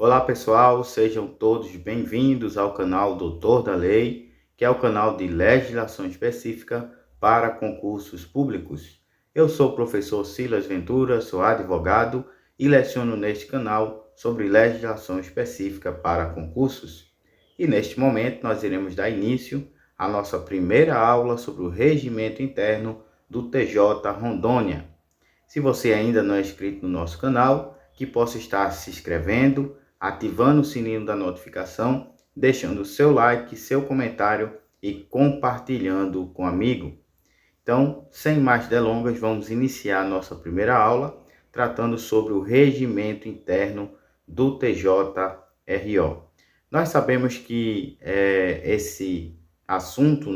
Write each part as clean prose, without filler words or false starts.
Olá pessoal, sejam todos bem-vindos ao canal Doutor da Lei, que é o canal de legislação específica para concursos públicos. Eu sou o professor Silas Ventura, sou advogado e leciono neste canal sobre legislação específica para concursos. E neste momento nós iremos dar início à nossa primeira aula sobre o regimento interno do TJ Rondônia. Se você ainda não é inscrito no nosso canal, que possa estar se inscrevendo, ativando o sininho da notificação, deixando o seu like, seu comentário e compartilhando com o amigo. Então, sem mais delongas, vamos iniciar a nossa primeira aula, tratando sobre o regimento interno do TJ-RO. Nós sabemos que esse assunto,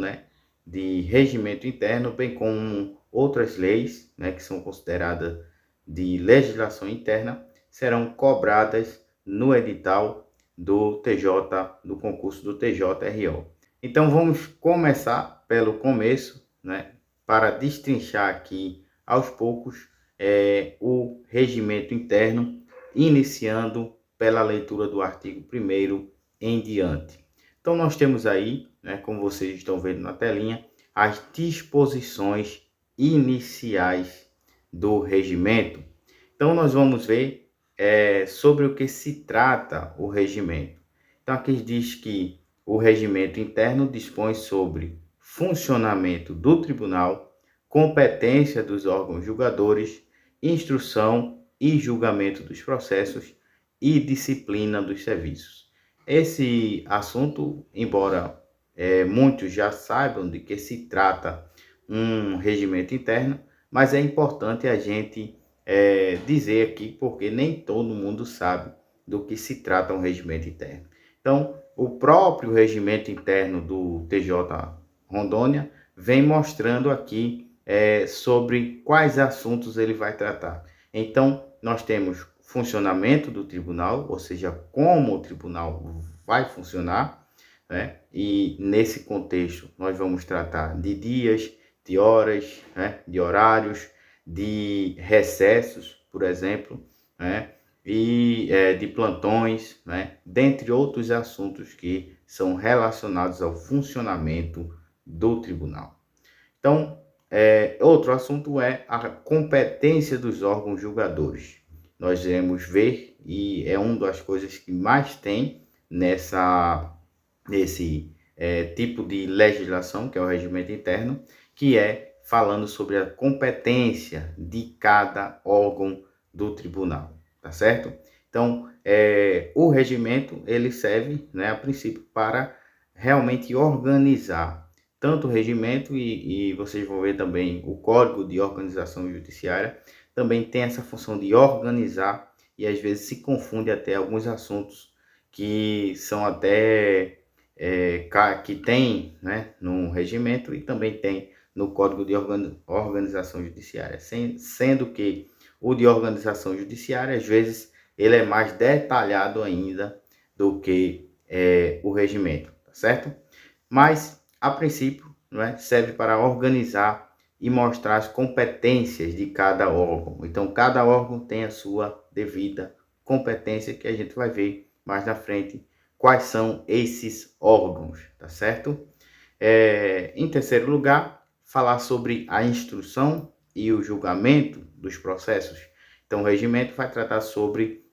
de regimento interno, bem como outras leis, que são consideradas de legislação interna, serão cobradas no edital do TJ, do concurso do TJ-RO. Então vamos começar pelo começo, para destrinchar aqui aos poucos o regimento interno, iniciando pela leitura do artigo 1º em diante. Então nós temos aí, como vocês estão vendo na telinha, as disposições iniciais do regimento. Então nós vamos ver sobre o que se trata o regimento. Então aqui diz que o regimento interno dispõe sobre funcionamento do tribunal, competência dos órgãos julgadores, instrução e julgamento dos processos e disciplina dos serviços. Esse assunto, embora muitos já saibam de que se trata um regimento interno, mas é importante a gente dizer aqui, porque nem todo mundo sabe do que se trata um regimento interno. Então, o próprio regimento interno do TJ Rondônia vem mostrando aqui sobre quais assuntos ele vai tratar. Então, nós temos funcionamento do tribunal, ou seja, como o tribunal vai funcionar, e nesse contexto nós vamos tratar de dias, de horas, de horários, de recessos, por exemplo, e de plantões, dentre outros assuntos que são relacionados ao funcionamento do tribunal. Então, outro assunto é a competência dos órgãos julgadores. Nós iremos ver, e é uma das coisas que mais tem nesse tipo de legislação, que é o regimento interno, que é falando sobre a competência de cada órgão do tribunal, tá certo? Então, o regimento, ele serve, a princípio, para realmente organizar tanto o regimento e vocês vão ver também o Código de Organização Judiciária, também tem essa função de organizar e às vezes se confunde até alguns assuntos que são até que tem no regimento e também tem no Código de Organização Judiciária, sendo que o de Organização Judiciária, às vezes, ele é mais detalhado ainda do que o regimento, tá certo? Mas, a princípio, serve para organizar e mostrar as competências de cada órgão. Então, cada órgão tem a sua devida competência, que a gente vai ver mais na frente quais são esses órgãos, tá certo? Em terceiro lugar, falar sobre a instrução e o julgamento dos processos. Então, o regimento vai tratar sobre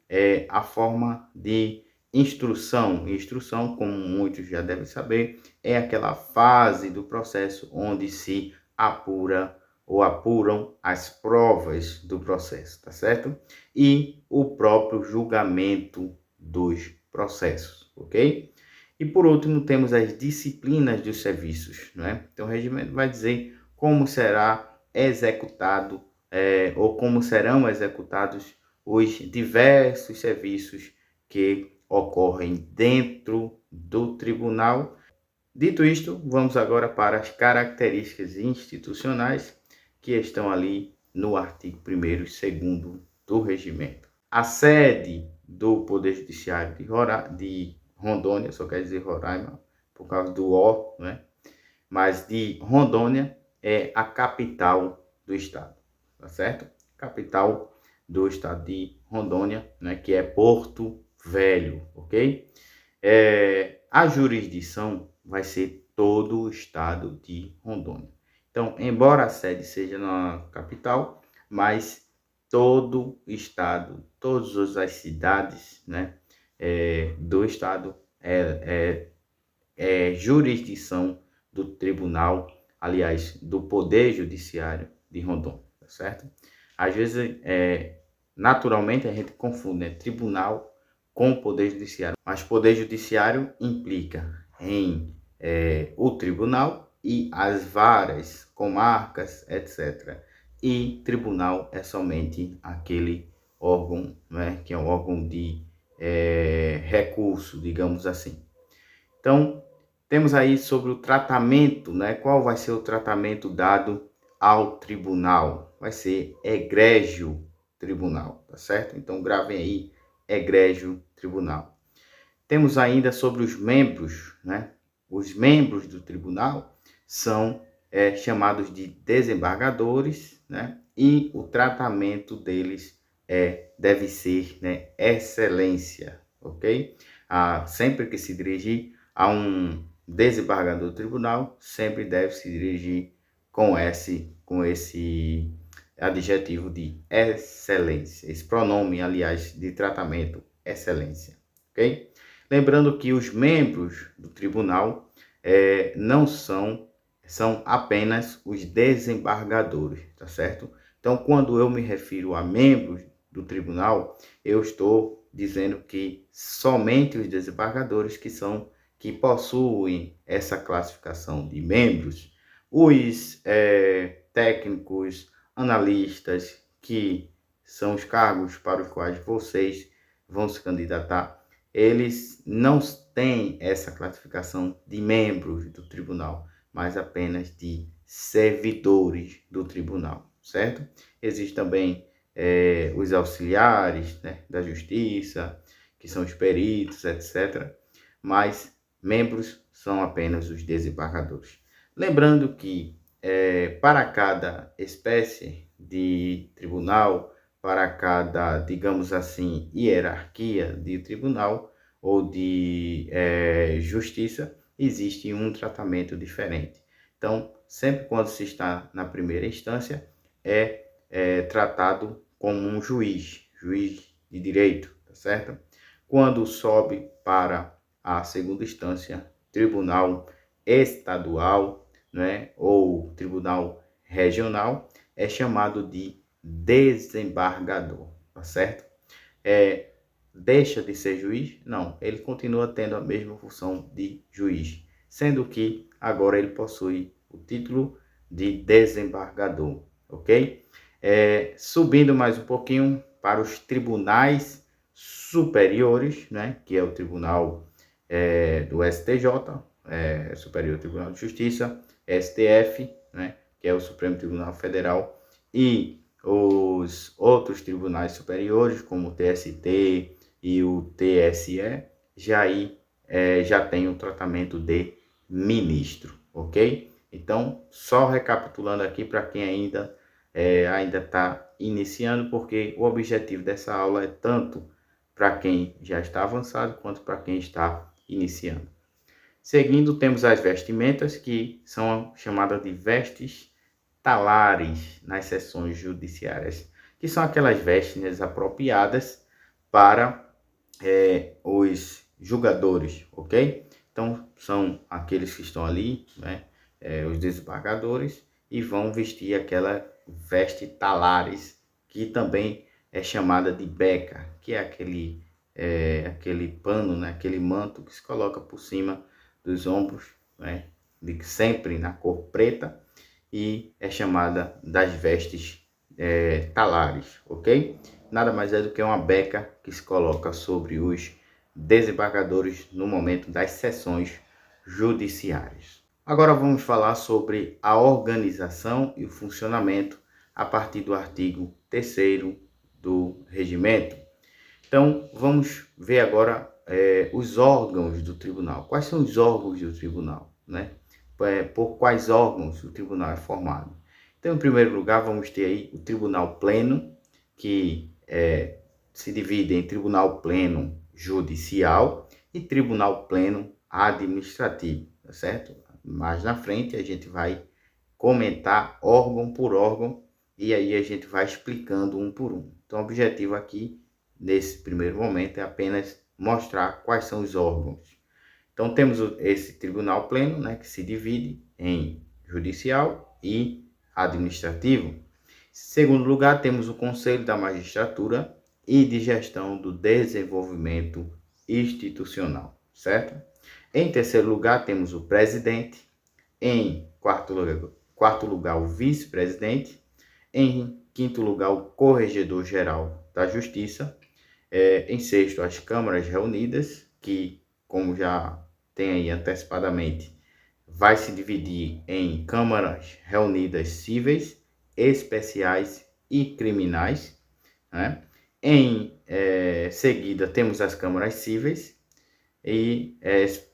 a forma de instrução. Instrução, como muitos já devem saber, é aquela fase do processo onde se apura ou apuram as provas do processo, tá certo? E o próprio julgamento dos processos, ok? E por último, temos as disciplinas dos serviços, Então, o regimento vai dizer como será executado ou como serão executados os diversos serviços que ocorrem dentro do tribunal. Dito isto, vamos agora para as características institucionais que estão ali no artigo 1º e 2º do regimento. A sede do Poder Judiciário de Rondônia, só quer dizer Roraima, por causa do O, mas de Rondônia é a capital do estado, tá certo? Capital do estado de Rondônia, que é Porto velho, ok? A jurisdição vai ser todo o estado de Rondônia. Então, embora a sede seja na capital, mas todo o estado, todas as cidades, né, do estado é jurisdição do tribunal, aliás, do Poder Judiciário de Rondônia, tá certo? Às vezes, naturalmente, a gente confunde, né, tribunal com Poder Judiciário, mas Poder Judiciário implica em o tribunal e as varas, comarcas, etc. E tribunal é somente aquele órgão, né, que é um órgão de recurso, digamos assim. Então, temos aí sobre o tratamento, né? Qual vai ser o tratamento dado ao tribunal? Vai ser egrégio tribunal, tá certo? Então, gravem aí, egrégio tribunal. Temos ainda sobre os membros, né? Os membros do tribunal são chamados de desembargadores, né? E o tratamento deles deve ser, né, excelência, ok? Sempre que se dirigir a um desembargador do tribunal, sempre deve se dirigir com esse adjetivo de excelência, esse pronome, aliás, de tratamento, excelência, ok? Lembrando que os membros do tribunal não são apenas os desembargadores, tá certo? Então, quando eu me refiro a membros do tribunal, eu estou dizendo que somente os desembargadores que possuem essa classificação de membros, os técnicos, analistas, que são os cargos para os quais vocês vão se candidatar, eles não têm essa classificação de membros do tribunal, mas apenas de servidores do tribunal, certo? Existe também os auxiliares, né, da justiça, que são os peritos, etc. Mas membros são apenas os desembargadores. Lembrando que para cada espécie de tribunal, para cada, digamos assim, hierarquia de tribunal ou de justiça, existe um tratamento diferente. Então, sempre quando se está na primeira instância, é tratado como um juiz de direito, tá certo? Quando sobe para a segunda instância, tribunal estadual, né, ou tribunal regional, é chamado de desembargador, tá certo? Deixa de ser juiz? Não, ele continua tendo a mesma função de juiz, sendo que agora ele possui o título de desembargador, ok? Subindo mais um pouquinho para os tribunais superiores, né, que é o tribunal do STJ, Superior Tribunal de Justiça, STF, né, que é o Supremo Tribunal Federal, e os outros tribunais superiores, como o TST e o TSE, já tem o tratamento de ministro, ok? Então, só recapitulando aqui para quem ainda está iniciando, porque o objetivo dessa aula é tanto para quem já está avançado quanto para quem está iniciando. Seguindo, temos as vestimentas, que são chamadas de vestes talares nas sessões judiciárias, que são aquelas vestes apropriadas para os julgadores, ok? Então, são aqueles que estão ali, né, os desembargadores, e vão vestir aquela veste talares, que também é chamada de beca, que é aquele pano, né, aquele manto que se coloca por cima dos ombros, né, sempre na cor preta, e é chamada das vestes talares, ok? Nada mais é do que uma beca que se coloca sobre os desembargadores no momento das sessões judiciárias. Agora vamos falar sobre a organização e o funcionamento a partir do artigo 3º do regimento. Então, vamos ver agora os órgãos do tribunal. Quais são os órgãos do tribunal, né? Por quais órgãos o tribunal é formado? Então, em primeiro lugar, vamos ter aí o Tribunal Pleno, que se divide em Tribunal Pleno judicial e tribunal pleno administrativo, tá certo? Mais na frente a gente vai comentar órgão por órgão e aí a gente vai explicando um por um. Então o objetivo aqui, nesse primeiro momento, é apenas mostrar quais são os órgãos. Então temos esse tribunal pleno, né, que se divide em judicial e administrativo. Em segundo lugar, temos o Conselho da Magistratura e de Gestão do Desenvolvimento Institucional, certo? Em terceiro lugar, temos o presidente. Em quarto lugar, o vice-presidente. Em quinto lugar, o corregedor-geral da Justiça. Em sexto, as câmaras reunidas, que, como já tem aí antecipadamente, vai se dividir em câmaras reunidas cíveis, especiais e criminais, né? Em seguida, temos as câmaras cíveis e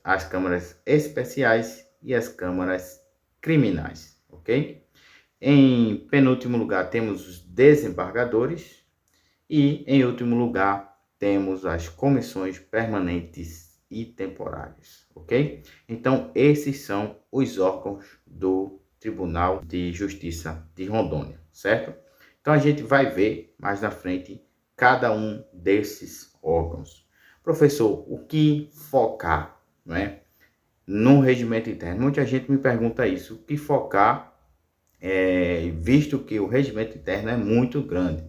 as câmaras especiais e as câmaras criminais, ok? Em penúltimo lugar, temos os desembargadores e, em último lugar, temos as comissões permanentes e temporárias, ok? Então, esses são os órgãos do Tribunal de Justiça de Rondônia, certo? Então, a gente vai ver mais na frente cada um desses órgãos. Professor, o que focar, não é? No regimento interno? Muita gente me pergunta isso, o que focar, visto que o regimento interno é muito grande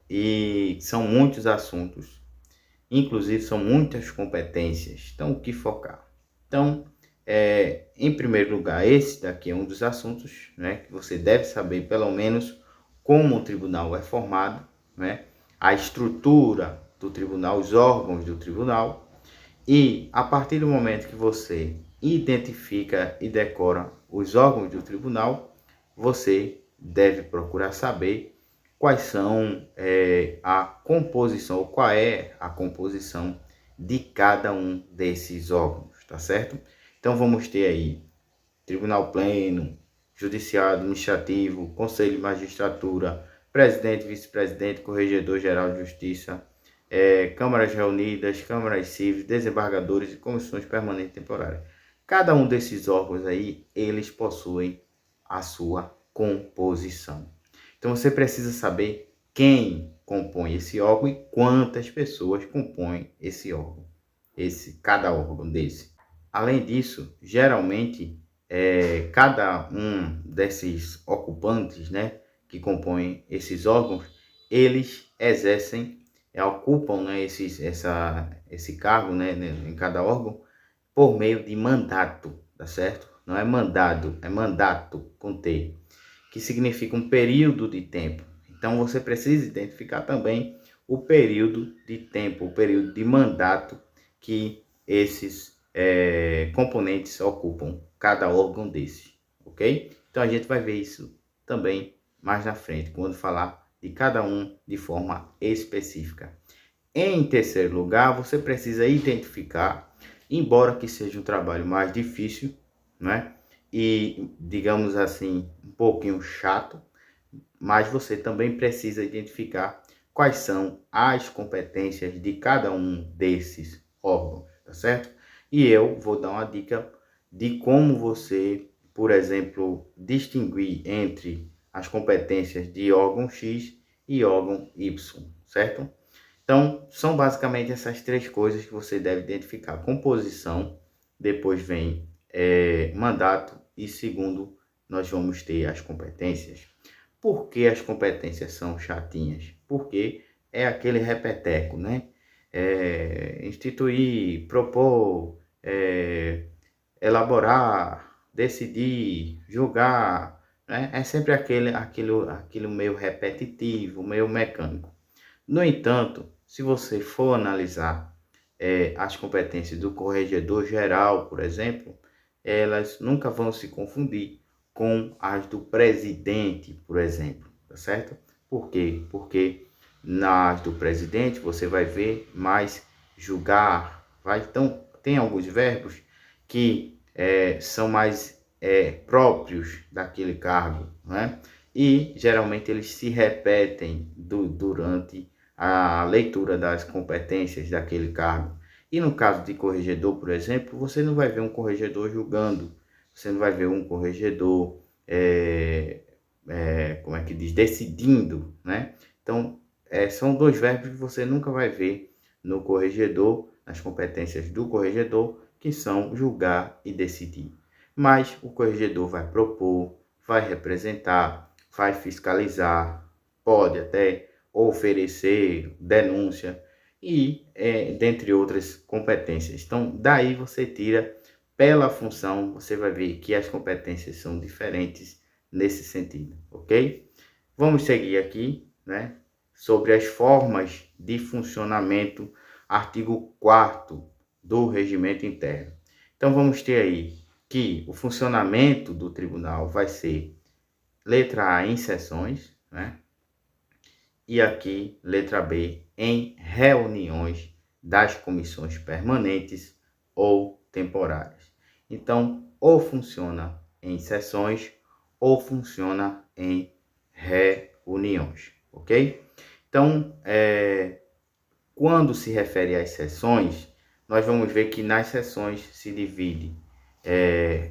e são muitos assuntos, inclusive são muitas competências, então o que focar? Então, em primeiro lugar, esse daqui é um dos assuntos, né, que você deve saber pelo menos como o tribunal é formado, né, a estrutura do tribunal, os órgãos do tribunal, e a partir do momento que você identifica e decora os órgãos do tribunal, você deve procurar saber quais são a composição, ou qual é a composição de cada um desses órgãos, tá certo? Então vamos ter aí tribunal pleno, judiciário administrativo, conselho de magistratura, presidente, vice-presidente, corregedor-geral de justiça, câmaras reunidas, câmaras cíveis, desembargadores e comissões permanentes temporárias. Cada um desses órgãos aí, eles possuem a sua composição. Então você precisa saber quem compõe esse órgão e quantas pessoas compõem esse órgão, cada órgão desse. Além disso, geralmente, cada um desses ocupantes, né, que compõem esses órgãos, eles ocupam, né, esse cargo, né, em cada órgão, por meio de mandato, tá certo? Não é mandado, é mandato com T, que significa um período de tempo. Então você precisa identificar também o período de tempo, o período de mandato que esses componentes ocupam, cada órgão desse, ok? Então a gente vai ver isso também mais na frente, quando falar de cada um de forma específica. Em terceiro lugar, você precisa identificar, embora que seja um trabalho mais difícil, né? E, digamos assim, um pouquinho chato, mas você também precisa identificar quais são as competências de cada um desses órgãos, tá certo? E eu vou dar uma dica de como você, por exemplo, distinguir entre as competências de órgão X e órgão Y, certo? Então, são basicamente essas três coisas que você deve identificar: composição, depois vem mandato e segundo, nós vamos ter as competências. Por que as competências são chatinhas? Porque é aquele repeteco, né? Instituir, propor, elaborar, decidir, julgar, né? É sempre aquilo meio repetitivo, meio mecânico. No entanto, se você for analisar as competências do corregedor geral, por exemplo, elas nunca vão se confundir com as do presidente, por exemplo, tá certo? Por quê? Porque nas do presidente você vai ver mais julgar, então tem alguns verbos que são mais próprios daquele cargo, né? E geralmente eles se repetem durante a leitura das competências daquele cargo. E no caso de corregedor, por exemplo, você não vai ver um corregedor julgando, você não vai ver um corregedor, como é que diz, decidindo, né? Então, são dois verbos que você nunca vai ver no corregedor, nas competências do corregedor, que são julgar e decidir. Mas o corregedor vai propor, vai representar, vai fiscalizar, pode até oferecer denúncia e dentre outras competências. Então, daí você tira pela função, você vai ver que as competências são diferentes nesse sentido, ok? Vamos seguir aqui, né, sobre as formas de funcionamento, artigo 4º do Regimento Interno. Então, vamos ter aí que o funcionamento do tribunal vai ser letra A, em sessões, né? E aqui, letra B, em reuniões das comissões permanentes ou temporárias. Então, ou funciona em sessões ou funciona em reuniões, ok? Então, quando se refere às sessões, nós vamos ver que nas sessões se divide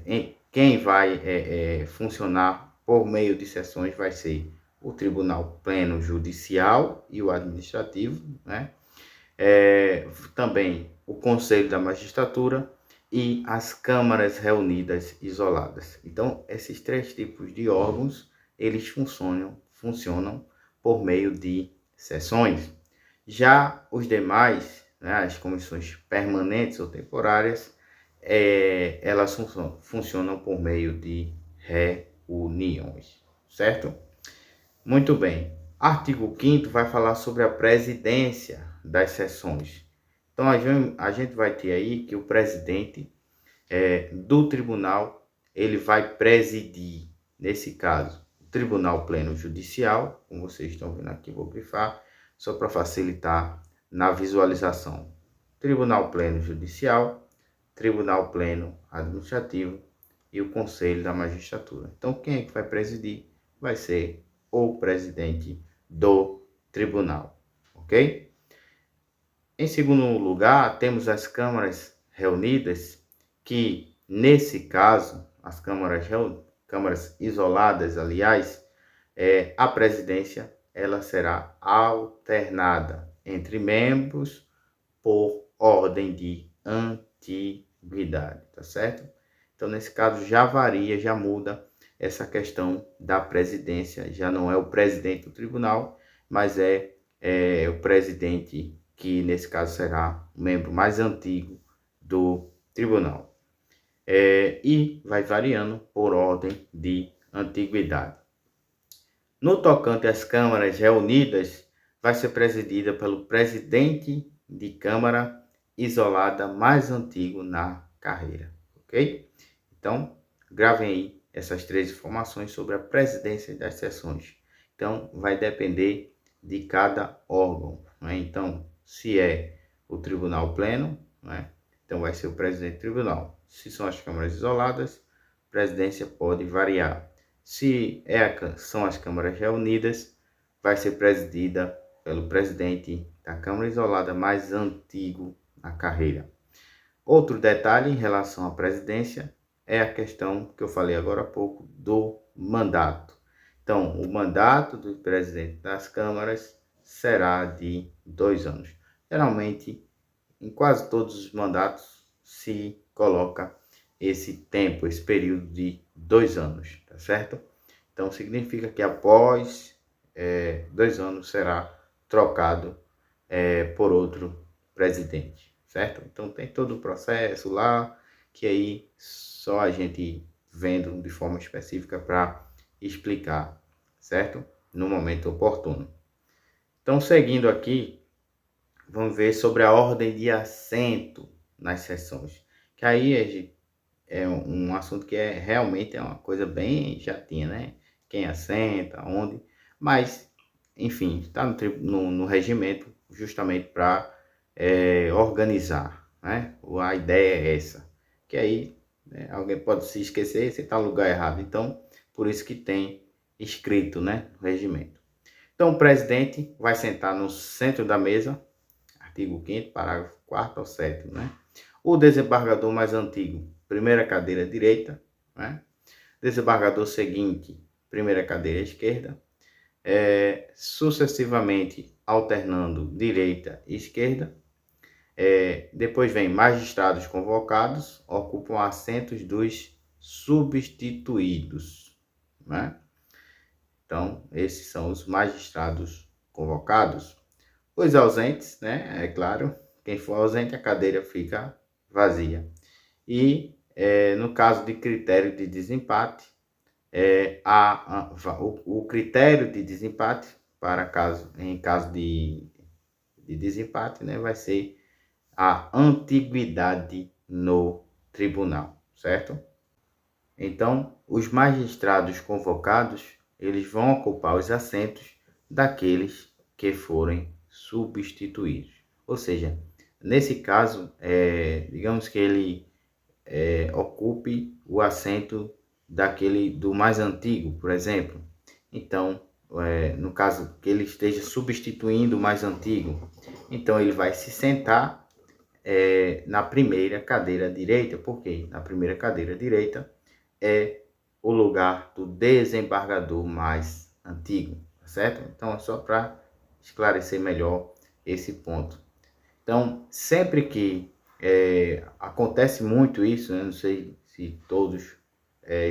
em quem vai funcionar por meio de sessões vai ser o Tribunal Pleno Judicial e o Administrativo, né? Também o Conselho da Magistratura e as câmaras reunidas isoladas. Então, esses três tipos de órgãos, eles funcionam por meio de sessões. Já os demais, né, as comissões permanentes ou temporárias, elas funcionam por meio de reuniões, certo? Muito bem. Artigo 5º vai falar sobre a presidência das sessões. Então, a gente vai ter aí que o presidente do tribunal, ele vai presidir, nesse caso, o Tribunal Pleno Judicial, como vocês estão vendo aqui, vou grifar, só para facilitar na visualização. Tribunal Pleno Judicial, Tribunal Pleno Administrativo e o Conselho da Magistratura. Então, quem é que vai presidir? Vai ser o presidente do tribunal, ok? Em segundo lugar, temos as câmaras reunidas, que nesse caso, as câmaras isoladas, aliás, a presidência ela será alternada entre membros por ordem de antiguidade, tá certo? Então, nesse caso, já varia, já muda essa questão da presidência. Já não é o presidente do tribunal, mas é o presidente que, nesse caso, será o membro mais antigo do tribunal. E vai variando por ordem de antiguidade. No tocante às câmaras reunidas, vai ser presidida pelo presidente de câmara isolada mais antigo na carreira, ok? Então, gravem aí essas três informações sobre a presidência das sessões. Então, vai depender de cada órgão, né? Então, se é o tribunal pleno, né? Então vai ser o presidente do tribunal. Se são as câmaras isoladas, a presidência pode variar. Se são as câmaras reunidas, vai ser presidida pelo presidente da câmara isolada mais antigo na carreira. Outro detalhe em relação à presidência é a questão que eu falei agora há pouco do mandato. Então, o mandato do presidente das câmaras será de 2 anos. Geralmente, em quase todos os mandatos se coloca esse tempo, esse período de 2 anos, tá certo? Então, significa que após 2 anos será trocado por outro presidente, certo? Então, tem todo o processo lá, que aí só a gente vendo de forma específica para explicar, certo? No momento oportuno. Então, seguindo aqui, vamos ver sobre a ordem de assento nas sessões, que aí é um assunto que realmente é uma coisa bem chatinha, né? Quem assenta, onde, mas, enfim, está no regimento justamente para organizar, né? A ideia é essa, que aí alguém pode se esquecer, você está no lugar errado, então, por isso que tem escrito, né, no regimento. Então, o presidente vai sentar no centro da mesa, artigo 5º, parágrafo 4º ao 7º, né? O desembargador mais antigo, primeira cadeira direita, né? Desembargador seguinte, primeira cadeira esquerda, sucessivamente alternando direita e esquerda. Depois vem magistrados convocados, ocupam assentos dos substituídos, né? Então, esses são os magistrados convocados. Os ausentes, né? É claro, quem for ausente, a cadeira fica vazia. E, no caso de critério de desempate, o critério de desempate, em caso de desempate, né, vai ser a antiguidade no tribunal, certo? Então, os magistrados convocados, eles vão ocupar os assentos daqueles que forem substituídos. Ou seja, nesse caso, digamos que ele ocupe o assento do mais antigo, por exemplo. Então, no caso que ele esteja substituindo o mais antigo, então ele vai se sentar na primeira cadeira direita, porque na primeira cadeira direita é o lugar do desembargador mais antigo, certo? Então, é só para esclarecer melhor esse ponto. Então, sempre que acontece muito isso, né? Não sei se todos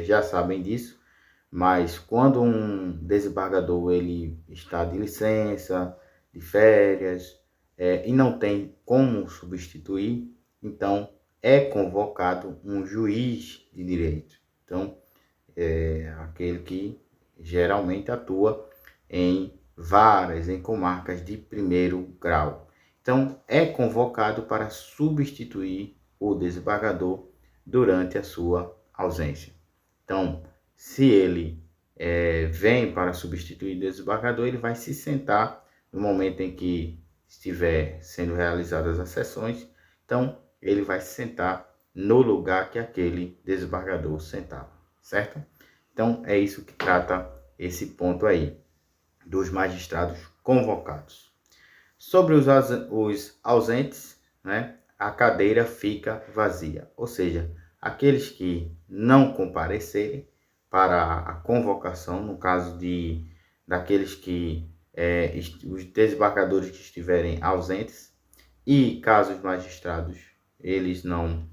já sabem disso, mas quando um desembargador ele está de licença, de férias, e não tem como substituir, então é convocado um juiz de direito. Então, aquele que geralmente atua em varas, em comarcas de primeiro grau. Então, é convocado para substituir o desembargador durante a sua ausência. Então, se ele vem para substituir o desembargador, ele vai se sentar no momento em que estiver sendo realizadas as sessões. Então, ele vai se sentar no lugar que aquele desembargador sentava, certo? Então, é isso que trata esse ponto aí, dos magistrados convocados. Sobre os ausentes, né, a cadeira fica vazia, ou seja, aqueles que não comparecerem para a convocação, no caso daqueles que os desembargadores que estiverem ausentes, e caso os magistrados, eles não,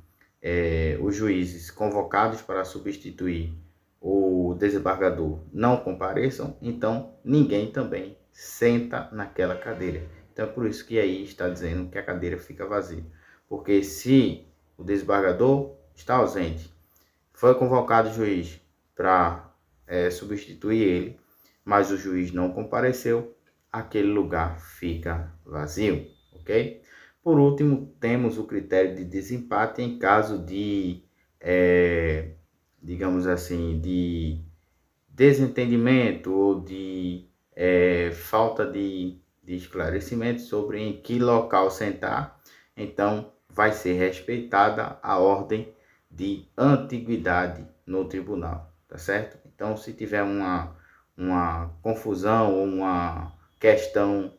os juízes convocados para substituir o desembargador não compareçam, então ninguém também senta naquela cadeira. Então é por isso que aí está dizendo que a cadeira fica vazia. Porque se o desembargador está ausente, foi convocado o juiz para substituir ele, mas o juiz não compareceu, aquele lugar fica vazio, ok? Por último, temos o critério de desempate em caso de, digamos assim, de desentendimento ou de falta de esclarecimento sobre em que local sentar. Então, vai ser respeitada a ordem de antiguidade no tribunal, tá certo? Então, se tiver uma confusão ou uma questão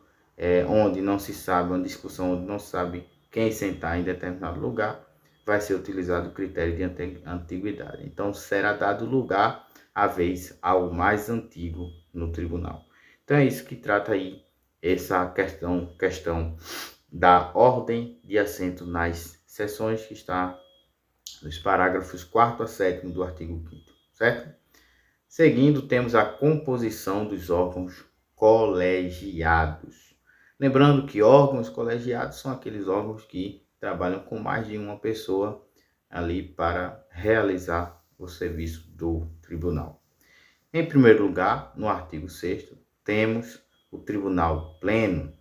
onde não se sabe, uma discussão onde não se sabe quem sentar em determinado lugar, vai ser utilizado o critério de antiguidade. Então, será dado lugar à vez ao mais antigo no tribunal. Então, é isso que trata aí essa questão da ordem de assento nas sessões, que está nos parágrafos 4º a 7º do artigo 5º, certo? Seguindo, temos a composição dos órgãos colegiados. Lembrando que órgãos colegiados são aqueles órgãos que trabalham com mais de uma pessoa ali para realizar o serviço do tribunal. Em primeiro lugar, no artigo 6º, temos o Tribunal Pleno.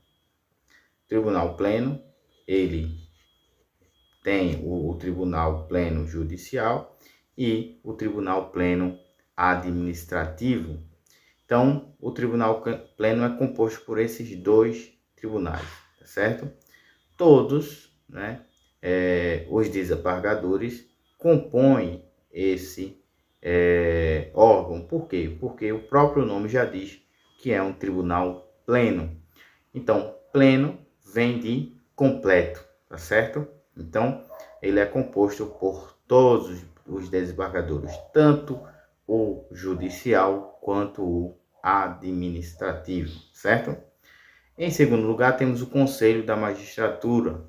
O Tribunal Pleno, ele tem o Tribunal Pleno Judicial e o Tribunal Pleno Administrativo. Então, o Tribunal Pleno é composto por esses dois tribunais, tá certo? Todos, né, os desembargadores compõem esse órgão. Por quê? Porque o próprio nome já diz que é um tribunal pleno. Então, pleno vem de completo, tá certo? Então, ele é composto por todos os desembargadores, tanto o judicial quanto o administrativo, certo? Em segundo lugar, temos o Conselho da Magistratura.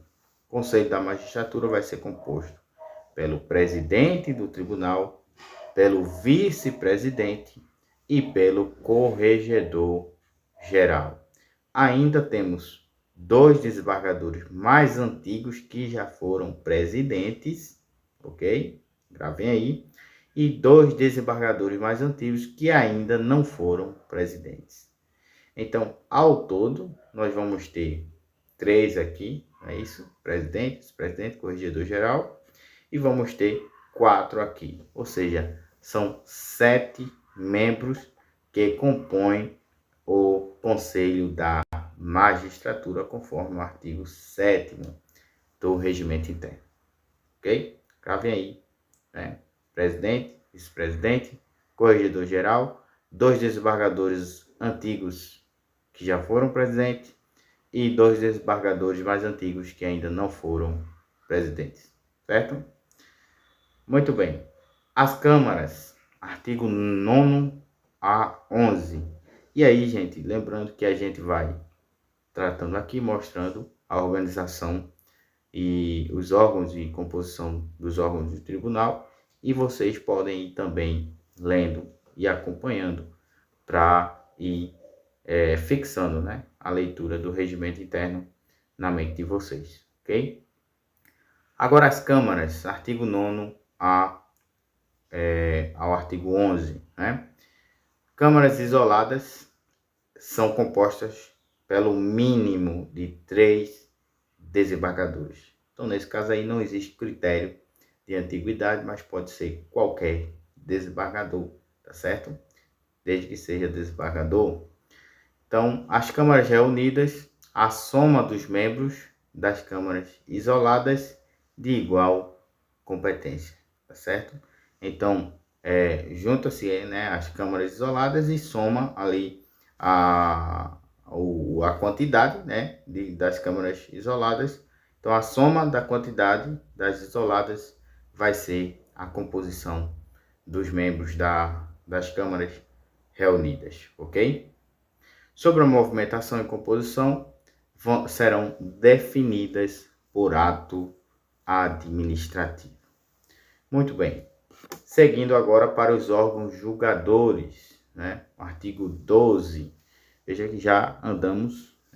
O Conselho da Magistratura vai ser composto pelo presidente do tribunal, pelo vice-presidente e pelo corregedor geral. Ainda temos 2 desembargadores mais antigos que já foram presidentes, ok? Gravem aí. E 2 desembargadores mais antigos que ainda não foram presidentes. Então, ao todo, nós vamos ter 3 aqui, não é isso? Presidente, vice-presidente, corregedor geral. E vamos ter 4 aqui, ou seja, são 7 membros que compõem o Conselho da Magistratura, conforme o artigo 7º do Regimento Interno. Ok? Gravem aí, né? Presidente, vice-presidente, corregedor-geral, 2 desembargadores antigos que já foram presidentes e 2 desembargadores mais antigos que ainda não foram presidentes, certo? Muito bem. As câmaras, artigo 9º a 11. E aí, gente, lembrando que a gente vai tratando aqui, mostrando a organização e os órgãos e composição dos órgãos do tribunal, e vocês podem ir também lendo e acompanhando para ir fixando, né, a leitura do regimento interno na mente de vocês, ok? Agora as câmaras, artigo 9º ao artigo 11, né? Câmaras isoladas são compostas pelo mínimo de 3 desembargadores. Então, nesse caso aí, não existe critério de antiguidade, mas pode ser qualquer desembargador, tá certo? Desde que seja desembargador. Então, as câmaras reunidas, a soma dos membros das câmaras isoladas de igual competência, tá certo? Então, junta-se, né, as câmaras isoladas e soma ali a quantidade, né, das câmaras isoladas. Então, a soma da quantidade das isoladas vai ser a composição dos membros das câmaras reunidas, ok? Sobre a movimentação e composição, serão definidas por ato administrativo. Muito bem. Seguindo agora para os órgãos julgadores, né? Artigo 12. Veja que já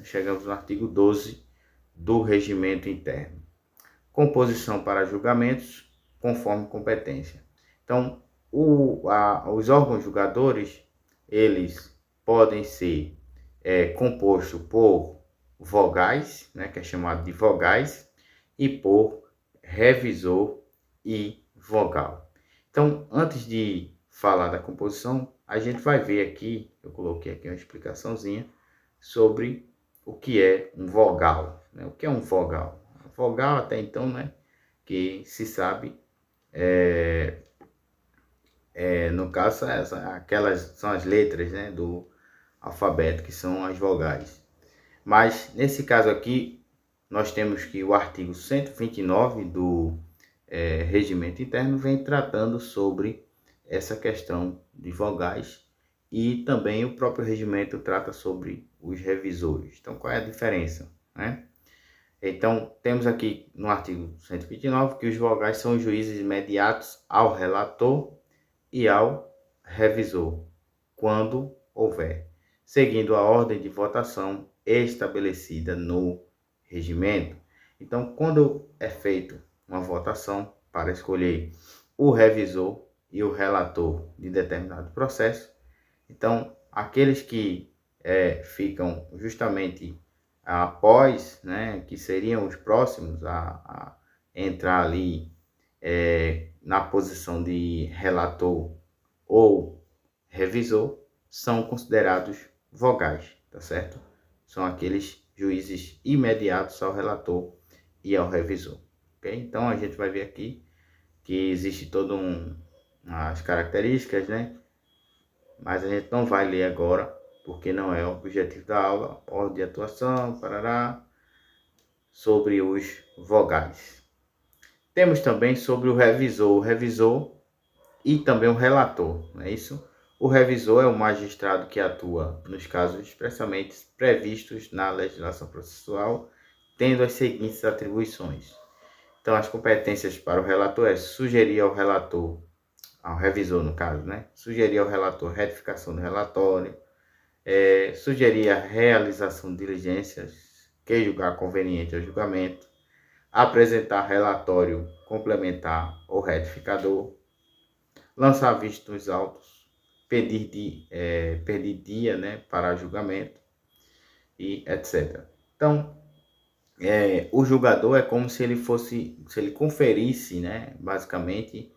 chegamos no artigo 12 do Regimento Interno. Composição para julgamentos conforme competência. Então, os órgãos julgadores, eles podem ser compostos por vogais, né, que é chamado de vogais, e por revisor e vogal. Então, antes de falar da composição, a gente vai ver aqui, eu coloquei aqui uma explicaçãozinha sobre o que é um vogal, né? O que é um vogal? Vogal, até então, né, que se sabe, no caso, aquelas são as letras, né, do alfabeto, que são as vogais. Mas, nesse caso aqui, nós temos que o artigo 129 do Regimento Interno vem tratando sobre essa questão de vogais, e também o próprio regimento trata sobre os revisores. Então, qual é a diferença, né? Então, temos aqui no artigo 129 que os vogais são os juízes imediatos ao relator e ao revisor, quando houver, seguindo a ordem de votação estabelecida no regimento. Então, quando é feito uma votação para escolher o revisor e o relator de determinado processo, então, aqueles que ficam justamente após, né, que seriam os próximos a entrar ali na posição de relator ou revisor, são considerados vogais, tá certo? São aqueles juízes imediatos ao relator e ao revisor, ok? Então, a gente vai ver aqui que existe as características, né? Mas a gente não vai ler agora porque não é o objetivo da aula, ordem de atuação, parará, sobre os vogais. Temos também sobre o revisor e também o relator, não é isso? O revisor é o magistrado que atua nos casos expressamente previstos na legislação processual, tendo as seguintes atribuições. Então, as competências para o relator é sugerir ao relator, ao revisor no caso, né? Sugerir ao relator retificação do relatório, sugerir a realização de diligências que julgar conveniente ao julgamento, apresentar relatório complementar ou retificador, lançar vista nos autos, pedir dia, né, para julgamento e etc. Então, o julgador é como se ele conferisse, né, basicamente,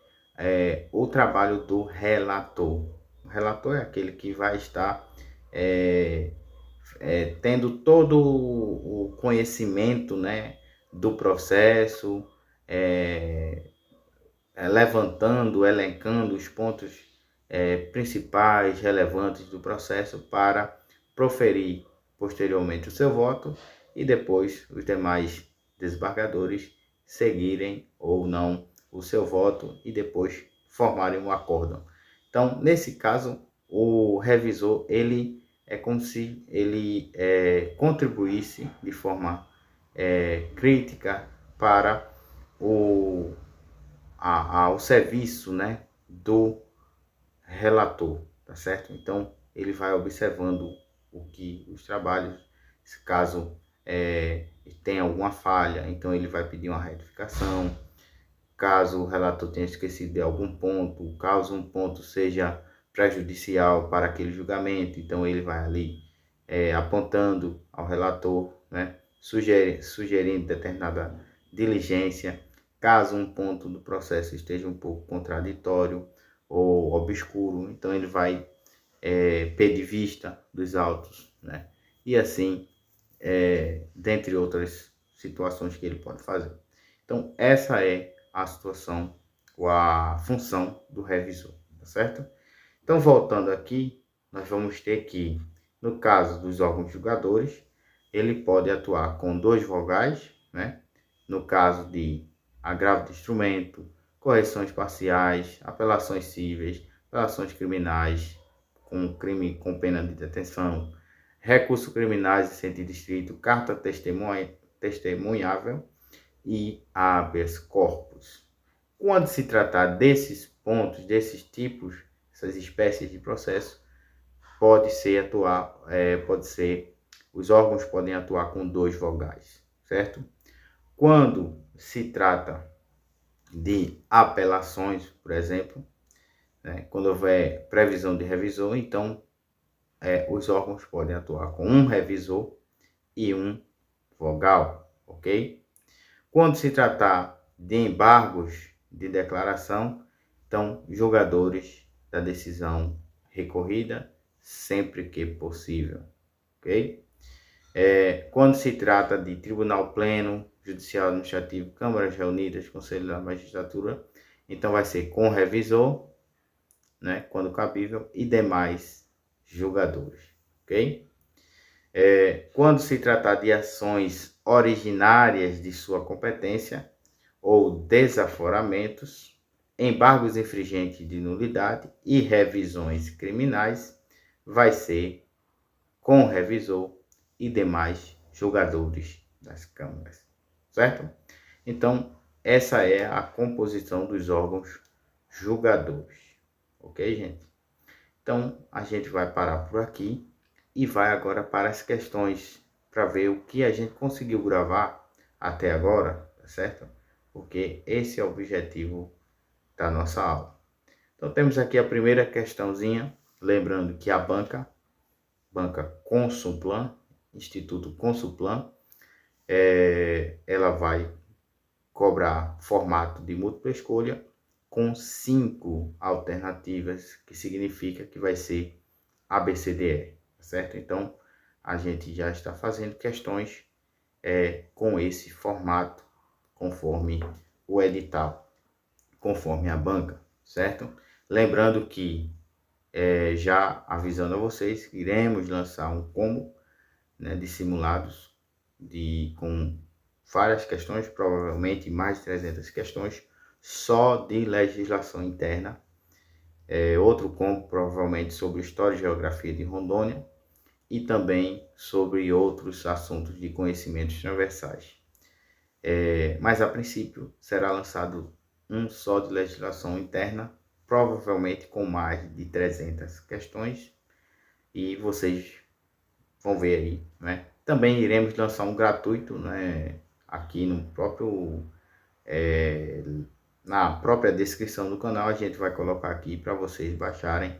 o trabalho do relator. O relator é aquele que vai estar tendo todo o conhecimento, né, do processo, levantando, elencando os pontos principais, relevantes do processo para proferir posteriormente o seu voto e depois os demais desembargadores seguirem ou não o seu voto e depois formarem um acórdão. Então, nesse caso, o revisor ele é como se ele contribuísse de forma crítica para ao serviço, né, do relator, tá certo? Então, ele vai observando os trabalhos, se caso tem alguma falha, então ele vai pedir uma retificação, caso o relator tenha esquecido de algum ponto, caso um ponto seja prejudicial para aquele julgamento, então ele vai ali apontando ao relator, né, sugerindo determinada diligência, caso um ponto do processo esteja um pouco contraditório ou obscuro, então ele vai pedir vista dos autos, né? E assim, dentre outras situações que ele pode fazer. Então, essa é a situação ou a função do revisor, tá certo? Então, voltando aqui, nós vamos ter que, no caso dos órgãos julgadores, ele pode atuar com 2 vogais, né? No caso de agravo de instrumento, correções parciais, apelações cíveis, apelações criminais com crime com pena de detenção, recursos criminais em sentido estrito, carta testemunhável e habeas corpus. Quando se tratar desses pontos, desses tipos, essas espécies de processo, os órgãos podem atuar com 2 vogais, certo? Quando se trata de apelações, por exemplo, né, quando houver previsão de revisor, então os órgãos podem atuar com um revisor e um vogal, ok? Quando se tratar de embargos de declaração, então julgadores da decisão recorrida sempre que possível, ok? Quando se trata de tribunal pleno, judicial administrativo, câmaras reunidas, conselho da magistratura, então vai ser com revisor, né, quando cabível, e demais julgadores, ok? Quando se tratar de ações originárias de sua competência ou desaforamentos, embargos infringentes de nulidade e revisões criminais, vai ser com revisor e demais julgadores das câmaras, certo? Então, essa é a composição dos órgãos julgadores, ok, gente? Então, a gente vai parar por aqui e vai agora para as questões, para ver o que a gente conseguiu gravar até agora, tá certo? Porque esse é o objetivo da nossa aula. Então, temos aqui a primeira questãozinha, lembrando que a banca Consulplan, Instituto Consulplan, ela vai cobrar formato de múltipla escolha com 5 alternativas, que significa que vai ser ABCDE, certo? Então, a gente já está fazendo questões com esse formato, conforme o edital, conforme a banca, certo? Lembrando que já avisando a vocês que iremos lançar um combo, né, de simulados com várias questões, provavelmente mais de 300 questões, só de legislação interna. Outro combo provavelmente sobre História e Geografia de Rondônia e também sobre outros assuntos de conhecimentos transversais. Mas a princípio será lançado um só de legislação interna, provavelmente com mais de 300 questões, e vocês vão ver aí, né? Também iremos lançar um gratuito, né, aqui no próprio na própria descrição do canal. A gente vai colocar aqui para vocês baixarem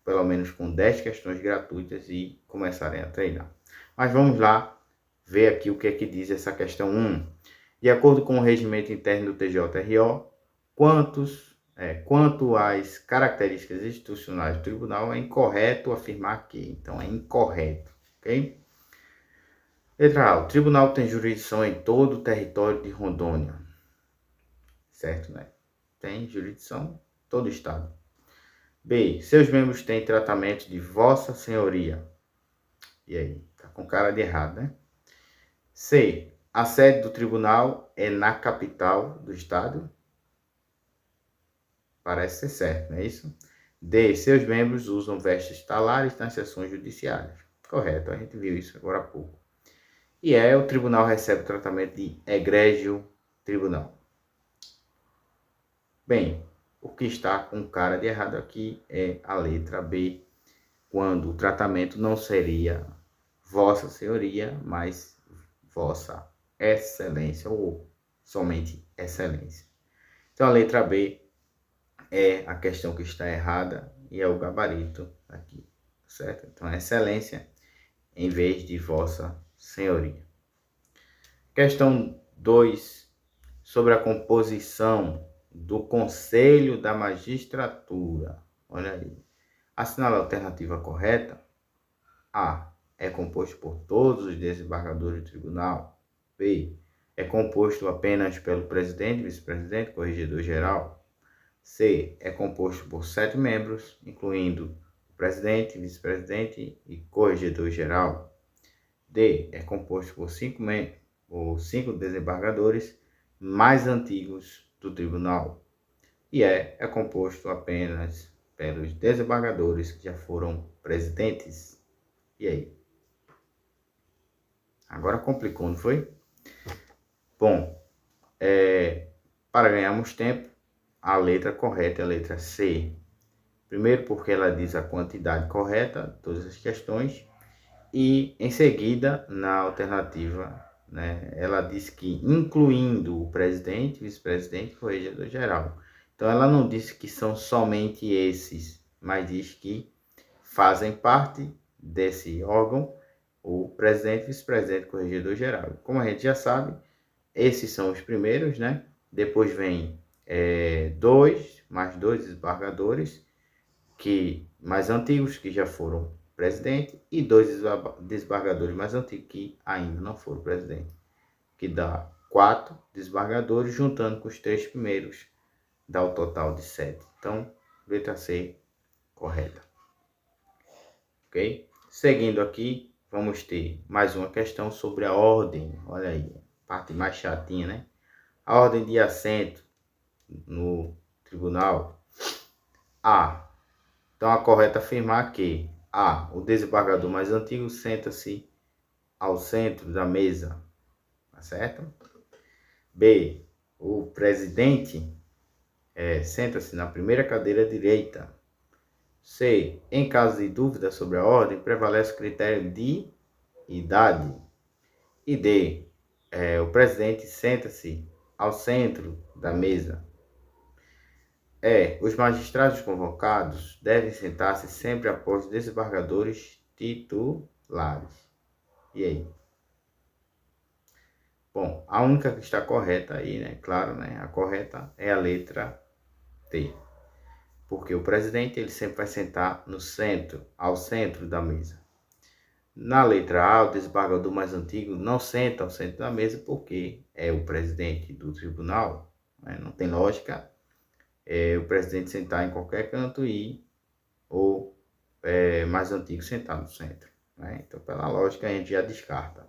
pelo menos com 10 questões gratuitas e começarem a treinar. Mas vamos lá ver aqui o que é que diz essa questão 1. De acordo com o regimento interno do TJRO, quanto às características institucionais do tribunal, é incorreto afirmar que. Então, é incorreto, ok? Letra A. O tribunal tem jurisdição em todo o território de Rondônia. Certo, né? Tem jurisdição em todo o estado. B. Seus membros têm tratamento de Vossa Senhoria. E aí? Tá com cara de errado, né? C. A sede do tribunal é na capital do estado. Parece ser certo, não é isso? D. Seus membros usam vestes talares nas sessões judiciárias. Correto, a gente viu isso agora há pouco. E o tribunal recebe o tratamento de egrégio tribunal. Bem, o que está com cara de errado aqui é a letra B, quando o tratamento não seria Vossa Senhoria, mas Vossa Excelência, ou somente Excelência. Então a letra B é a questão que está errada e é o gabarito aqui, certo? Então é Excelência em vez de Vossa Senhoria. Questão 2, sobre a composição do Conselho da Magistratura. Olha aí. Assinala a alternativa correta. A. É composto por todos os desembargadores do tribunal. B. É composto apenas pelo presidente, vice-presidente, corregedor-geral. C. É composto por 7 membros, incluindo o presidente, vice-presidente e corregedor-geral. D. É composto por 5 desembargadores mais antigos do tribunal. E é composto apenas pelos desembargadores que já foram presidentes. E aí? Agora complicou, não foi? Bom, para ganharmos tempo, a letra correta é a letra C. Primeiro porque ela diz a quantidade correta de todas as questões. E em seguida, na alternativa, né, ela diz que incluindo o presidente, vice-presidente e corregedor-geral. Então ela não disse que são somente esses, mas diz que fazem parte desse órgão o presidente, vice-presidente e corregedor-geral. Como a gente já sabe, esses são os primeiros, né? Depois vem mais dois desembargadores mais antigos que já foram presidente e 2 desembargadores mais antigos que ainda não foram presidente, que dá 4 desembargadores, juntando com os 3 primeiros, dá o total de 7. Então, letra C, correta. Ok? Seguindo aqui, vamos ter mais uma questão sobre a ordem. Olha aí, parte mais chatinha, né? A ordem de assento no tribunal. A. Então, a correta é afirmar que A. O desembargador mais antigo senta-se ao centro da mesa. Tá certo? B. O presidente senta-se na primeira cadeira direita. C. Em caso de dúvida sobre a ordem, prevalece o critério de idade. E D. O presidente senta-se ao centro da mesa. Os magistrados convocados devem sentar-se sempre após os desembargadores titulares. E aí? Bom, a única que está correta aí, né? Claro, né? A correta é a letra T. Porque o presidente, ele sempre vai sentar no centro, ao centro da mesa. Na letra A, o desembargador mais antigo não senta ao centro da mesa porque é o presidente do tribunal, né? Não tem lógica o presidente sentar em qualquer canto e o mais antigo sentar no centro, né? Então, pela lógica, a gente já descarta.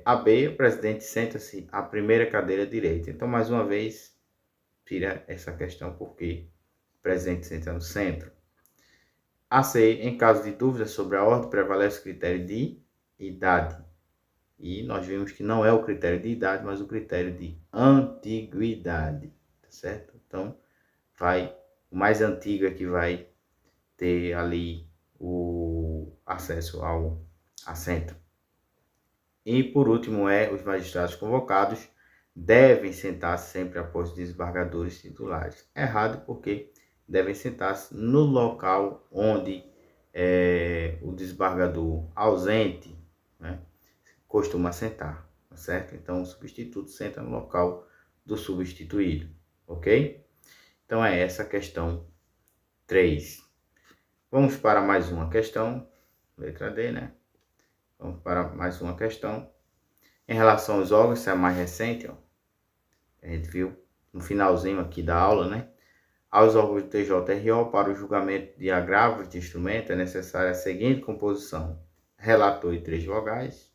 A B, o presidente senta-se à primeira cadeira direita. Então, mais uma vez, tira essa questão porque o presidente senta no centro. A C, em caso de dúvida sobre a ordem, prevalece o critério de idade. E nós vimos que não é o critério de idade, mas o critério de antiguidade, tá certo? Então, o mais antigo é que vai ter ali o acesso ao assento. E por último os magistrados convocados devem sentar-se sempre após os desembargadores titulares. Errado porque devem sentar-se no local onde o desembargador ausente, né, costuma sentar, tá certo? Então o substituto senta no local do substituído, ok? Então é essa a questão 3. Vamos para mais uma questão, letra D, né? Vamos para mais uma questão. Em relação aos órgãos, essa é a mais recente, ó. A gente viu no finalzinho aqui da aula, né? Aos órgãos do TJRO, para o julgamento de agravos de instrumento, é necessária a seguinte composição: relator e 3 vogais,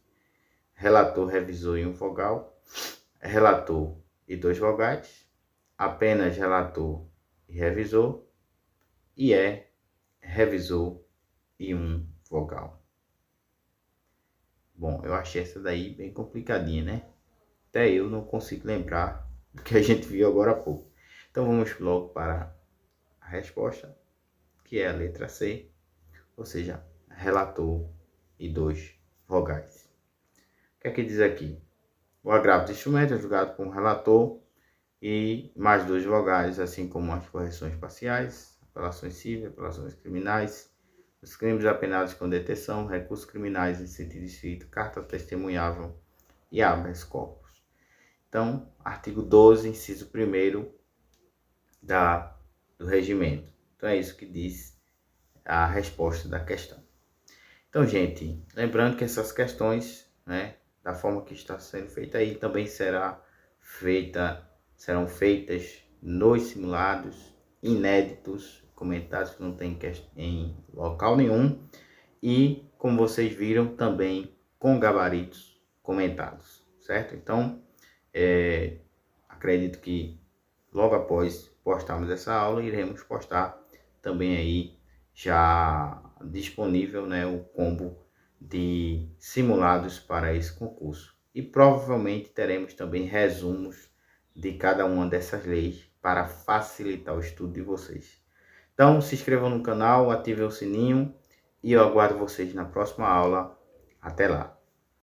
relator, revisor e 1 vogal, relator e 2 vogais, apenas relator e revisor, e revisor e 1 vogal. Bom, eu achei essa daí bem complicadinha, né? Até eu não consigo lembrar do que a gente viu agora há pouco. Então vamos logo para a resposta, que é a letra C, ou seja, relator e 2 vogais. O que é que diz aqui? O agravo de instrumento é julgado por um relator e mais 2 vogais, assim como as correções parciais, apelações cíveis, apelações criminais, os crimes apenados com detenção, recursos criminais em sentido estrito, carta testemunhável e habeas corpus. Então, artigo 12, inciso 1º do regimento. Então, é isso que diz a resposta da questão. Então, gente, lembrando que essas questões, né, da forma que está sendo feita aí, também serão feitas nos simulados inéditos, comentados que não tem em local nenhum, e, como vocês viram, também com gabaritos comentados, certo? Então, acredito que logo após postarmos essa aula, iremos postar também aí já disponível, né, o combo de simulados para esse concurso. E provavelmente teremos também resumos de cada uma dessas leis para facilitar o estudo de vocês. Então, se inscrevam no canal, ativem o sininho e eu aguardo vocês na próxima aula. Até lá!